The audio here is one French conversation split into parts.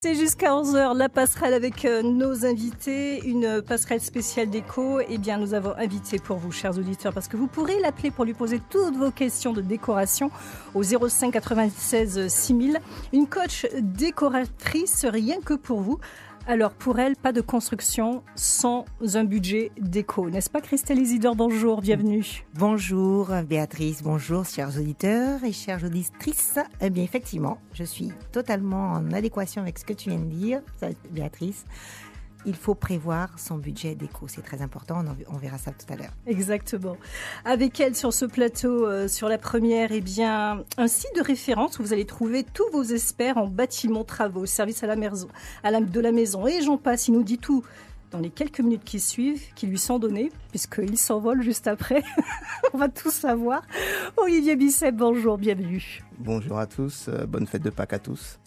C'est jusqu'à 11h, la passerelle avec nos invités, une passerelle spéciale déco. Eh bien, nous avons invité pour vous, chers auditeurs, parce que vous pourrez l'appeler pour lui poser toutes vos questions de décoration au 05 96 6000. Une coach décoratrice, rien que pour vous. Alors, pour elle, pas de construction sans un budget déco. N'est-ce pas, Christelle Isidore? Bonjour, bienvenue. Bonjour, Béatrice. Bonjour, chers auditeurs et chères auditrices. Eh bien, effectivement, je suis totalement en adéquation avec ce que tu viens de dire, Béatrice. Il faut prévoir son budget déco. C'est très important. On verra ça tout à l'heure. Exactement. Avec elle, sur ce plateau, sur la première, eh bien, un site de référence où vous allez trouver tous vos experts en bâtiments, travaux, services à la maison, de la maison. Et j'en passe, il nous dit tout dans les quelques minutes qui suivent, qui lui sont données, puisqu'il s'envole juste après. On va tout savoir. Olivier Bisset, bonjour, bienvenue. Bonjour à tous, bonne fête de Pâques à tous.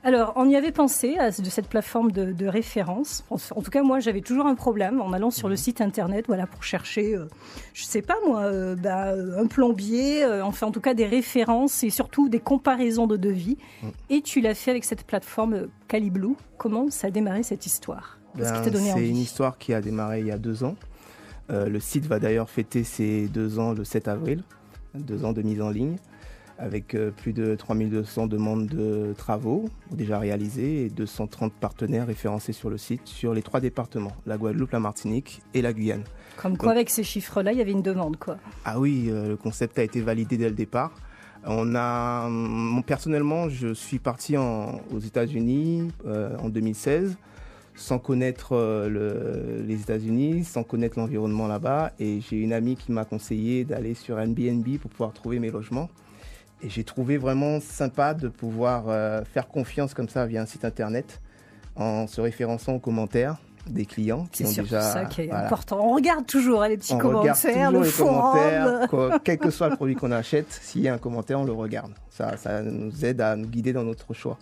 Alors, on y avait pensé de cette plateforme de référence. En tout cas, moi, j'avais toujours un problème en allant sur le site internet, voilà, pour chercher, je sais pas moi, un plombier, enfin, en tout cas, des références et surtout des comparaisons de devis. Et tu l'as fait avec cette plateforme Caliblue. Comment ça a démarré cette histoire? Qu'est-ce qui t'a donné envie? C'est une histoire qui a démarré il y a 2 ans. Le site va d'ailleurs fêter ses 2 ans le 7 avril, 2 ans de mise en ligne, avec plus de 3200 demandes de travaux déjà réalisées et 230 partenaires référencés sur le site sur les 3 départements, la Guadeloupe, la Martinique et la Guyane. Comme quoi, avec ces chiffres-là, il y avait une demande, quoi. Ah oui, le concept a été validé dès le départ. Personnellement, je suis parti aux États-Unis en 2016, sans connaître les États-Unis, sans connaître l'environnement là-bas. Et j'ai une amie qui m'a conseillé d'aller sur Airbnb pour pouvoir trouver mes logements. Et j'ai trouvé vraiment sympa de pouvoir faire confiance comme ça via un site internet en se référençant aux commentaires des clients qui ont déjà... C'est ça qui est important. On regarde toujours les petits commentaires, le forum. Quel que soit le produit qu'on achète, s'il y a un commentaire, on le regarde. Ça nous aide à nous guider dans notre choix.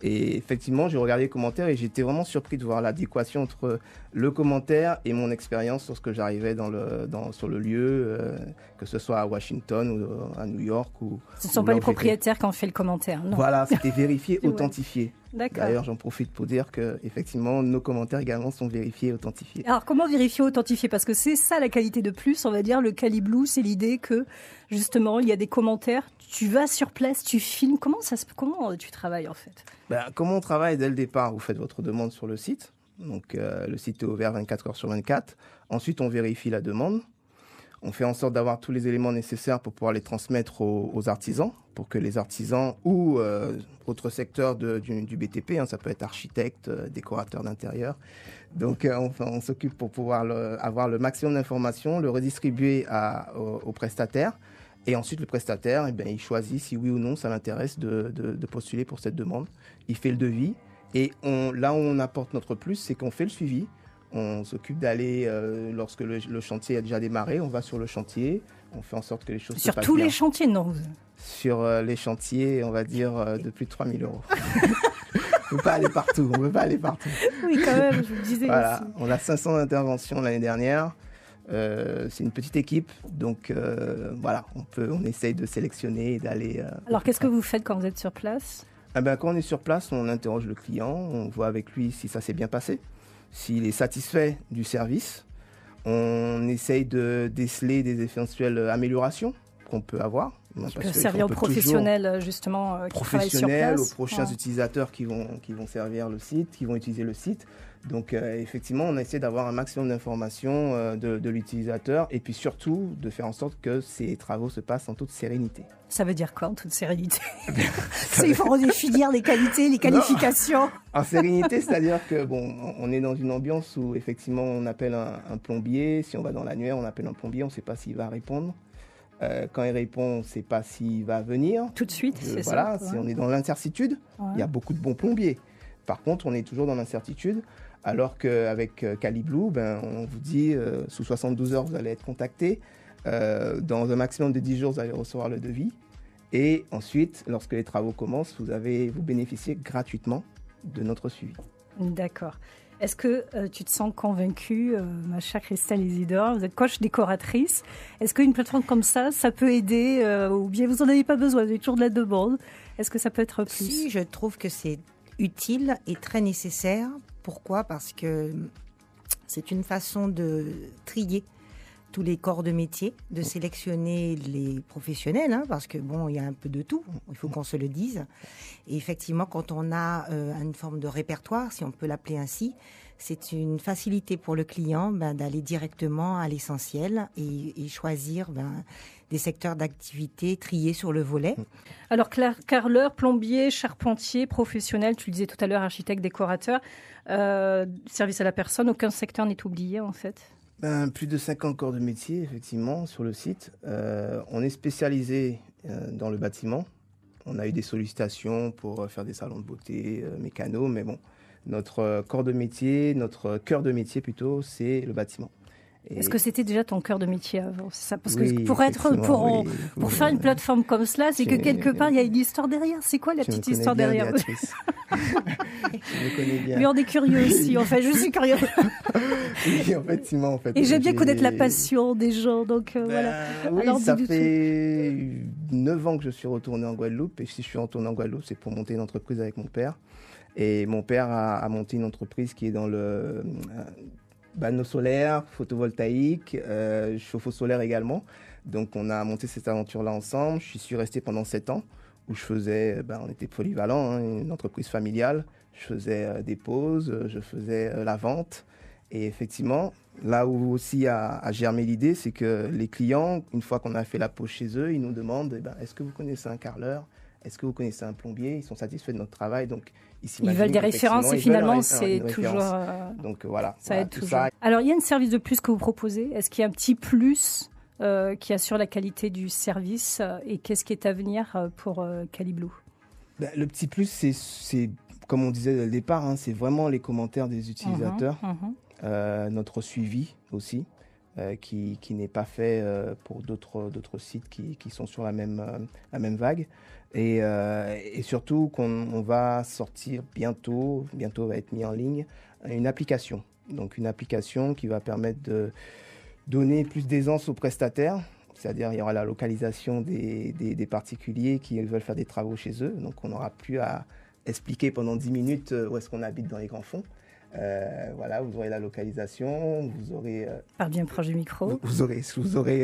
Et effectivement, j'ai regardé les commentaires et j'étais vraiment surpris de voir l'adéquation entre le commentaire et mon expérience lorsque j'arrivais sur le lieu, que ce soit à Washington ou à New York. Ce ne sont pas les propriétaires qui ont fait le commentaire, non. Voilà, c'était vérifié, authentifié. D'accord. D'ailleurs, j'en profite pour dire que effectivement, nos commentaires également sont vérifiés et authentifiés. Alors, comment vérifier, authentifier? Parce que c'est ça la qualité de plus, on va dire. Le Caliblue, c'est l'idée que, justement, il y a des commentaires. Tu vas sur place, tu filmes. Comment tu travailles, en fait? Comment on travaille dès le départ? Vous faites votre demande sur le site. Donc, le site est ouvert 24 heures sur 24. Ensuite, on vérifie la demande. On fait en sorte d'avoir tous les éléments nécessaires pour pouvoir les transmettre aux artisans, pour que les artisans ou autres secteurs du BTP, ça peut être architecte, décorateur d'intérieur. Donc, on s'occupe pour pouvoir avoir le maximum d'informations, le redistribuer aux prestataires. Et ensuite, le prestataire, il choisit si oui ou non ça l'intéresse de postuler pour cette demande. Il fait le devis. Et là où on apporte notre plus, c'est qu'on fait le suivi. On s'occupe d'aller, lorsque le chantier a déjà démarré, on va sur le chantier, on fait en sorte que les choses se passent bien. Sur tous les chantiers, non? Sur les chantiers, on va dire, de plus de 3 000 €. On ne peut pas aller partout, Oui, quand même, je vous le disais aussi. On a 500 interventions l'année dernière. C'est une petite équipe, donc on essaye de sélectionner et d'aller... Alors, qu'est-ce que vous faites quand vous êtes sur place? Quand on est sur place, on interroge le client, on voit avec lui si ça s'est bien passé. S'il est satisfait du service, on essaye de déceler des éventuelles améliorations qu'on peut avoir. Qui peut servir aux professionnels, justement, qui travaillent sur place. Aux prochains utilisateurs qui vont servir le site, qui vont utiliser le site. Donc, effectivement, on essaie d'avoir un maximum d'informations de l'utilisateur et puis surtout de faire en sorte que ces travaux se passent en toute sérénité. Ça veut dire quoi, en toute sérénité? Il faut redéfinir les qualités, les qualifications. En sérénité, c'est-à-dire que on est dans une ambiance où effectivement on appelle un plombier. Si on va dans l'annuaire, on appelle un plombier, on ne sait pas s'il va répondre. Quand il répond, on ne sait pas s'il va venir. Tout de suite, c'est ça. Ouais. Si on est dans l'incertitude, il y a beaucoup de bons plombiers. Par contre, on est toujours dans l'incertitude. Alors qu'avec Caliblue, on vous dit, sous 72 heures, vous allez être contacté. Dans un maximum de 10 jours, vous allez recevoir le devis. Et ensuite, lorsque les travaux commencent, vous bénéficiez gratuitement de notre suivi. D'accord. Est-ce que tu te sens convaincue, ma chère Christelle Isidore? Vous êtes coach décoratrice. Est-ce qu'une plateforme comme ça peut aider ou bien vous n'en avez pas besoin, vous avez toujours de la demande? Est-ce que ça peut être plus? Si, je trouve que c'est utile et très nécessaire. Pourquoi ? Parce que c'est une façon de trier tous les corps de métier, de sélectionner les professionnels, hein, parce que bon, il y a un peu de tout, il faut qu'on se le dise. Et effectivement, quand on a une forme de répertoire, si on peut l'appeler ainsi, c'est une facilité pour le client d'aller directement à l'essentiel et choisir des secteurs d'activité triés sur le volet. Alors, carreleur, plombier, charpentier, professionnel, tu le disais tout à l'heure, architecte, décorateur, service à la personne, aucun secteur n'est oublié en fait. Plus de 50 corps de métier, effectivement, sur le site. On est spécialisé dans le bâtiment. On a eu des sollicitations pour faire des salons de beauté, mécano, mais bon, notre corps de métier, notre cœur de métier plutôt, c'est le bâtiment. Est-ce que c'était déjà ton cœur de métier avant ? C'est ça, parce que pour faire une plateforme comme cela, c'est que quelque part il y a une histoire derrière. C'est quoi la petite histoire derrière ? Je me connais bien. Mais on est curieux aussi. En fait, je suis curieux. Oui, effectivement, en fait. Et j'aime bien connaître la passion des gens. Donc voilà. Oui, alors, ça fait 9 ans que je suis retourné en Guadeloupe. Et si je suis retourné en Guadeloupe, c'est pour monter une entreprise avec mon père. Et mon père a monté une entreprise qui est dans le panneau solaire, photovoltaïque, chauffe-eau solaire également. Donc on a monté cette aventure-là ensemble. Je suis resté pendant 7 ans où je faisais, on était polyvalent, hein, une entreprise familiale. Je faisais des pauses, je faisais la vente. Et effectivement, là où aussi a germé l'idée, c'est que les clients, une fois qu'on a fait la pause chez eux, ils nous demandent est-ce que vous connaissez un carreleur ? Est-ce que vous connaissez un plombier ? Ils sont satisfaits de notre travail, donc ils veulent des références et finalement c'est toujours. Donc voilà, ça aide toujours. Ça. Alors il y a un service de plus que vous proposez. Est-ce qu'il y a un petit plus qui assure la qualité du service et qu'est-ce qui est à venir pour Caliblue ? Le petit plus, c'est comme on disait dès le départ, hein, c'est vraiment les commentaires des utilisateurs, notre suivi aussi. Qui n'est pas fait pour d'autres sites qui sont sur la même vague. Et surtout qu'on va sortir bientôt va être mis en ligne, une application. Donc une application qui va permettre de donner plus d'aisance aux prestataires. C'est-à-dire il y aura la localisation des particuliers qui veulent faire des travaux chez eux. Donc on n'aura plus à expliquer pendant 10 minutes où est-ce qu'on habite dans les grands fonds. Voilà, vous aurez la localisation, vous aurez... Parle bien proche du micro. Vous aurez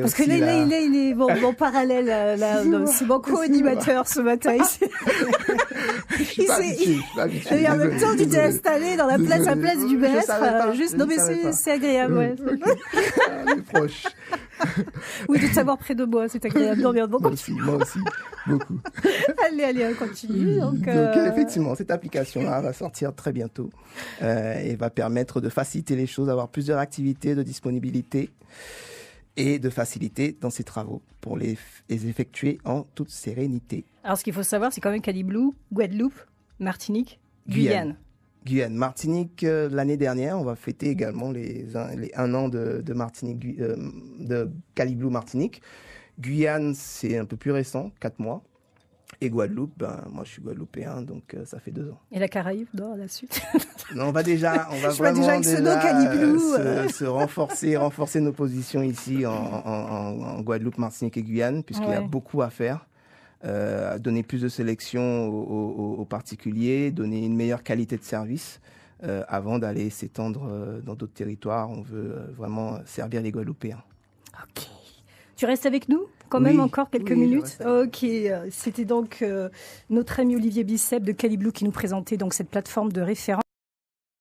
parce que là, il est mon parallèle, là, c'est mon co-animateur ce matin ici. Je suis pas habitué. Et en même temps, tu t'es installé dans la place du maître. Juste, non mais c'est agréable, ouais. On est proche. Oui, de te savoir près de moi, c'est agréable. Non, moi aussi, beaucoup. Allez, on continue. Donc effectivement, cette application-là va sortir très bientôt et va permettre de faciliter les choses, d'avoir plusieurs activités de disponibilité et de faciliter dans ces travaux pour les effectuer en toute sérénité. Alors, ce qu'il faut savoir, c'est quand même Caliblue, Guadeloupe, Martinique, Guyane. Martinique, l'année dernière, on va fêter également les 1 an de Martinique, de Caliblue Martinique. Guyane, c'est un peu plus récent, 4 mois. Et Guadeloupe, moi je suis guadeloupéen, donc ça fait 2 ans. Et la Caraïbe, non, à la suite. Non, on va vraiment se renforcer nos positions ici en Guadeloupe, Martinique et Guyane, puisqu'il y a beaucoup à faire. Donner plus de sélection aux particuliers, donner une meilleure qualité de service avant d'aller s'étendre dans d'autres territoires. On veut vraiment servir les Guadeloupéens. Ok. Tu restes avec nous quand même encore quelques minutes. Ok. C'était donc notre ami Olivier Bicep de Caliblue qui nous présentait donc cette plateforme de référence.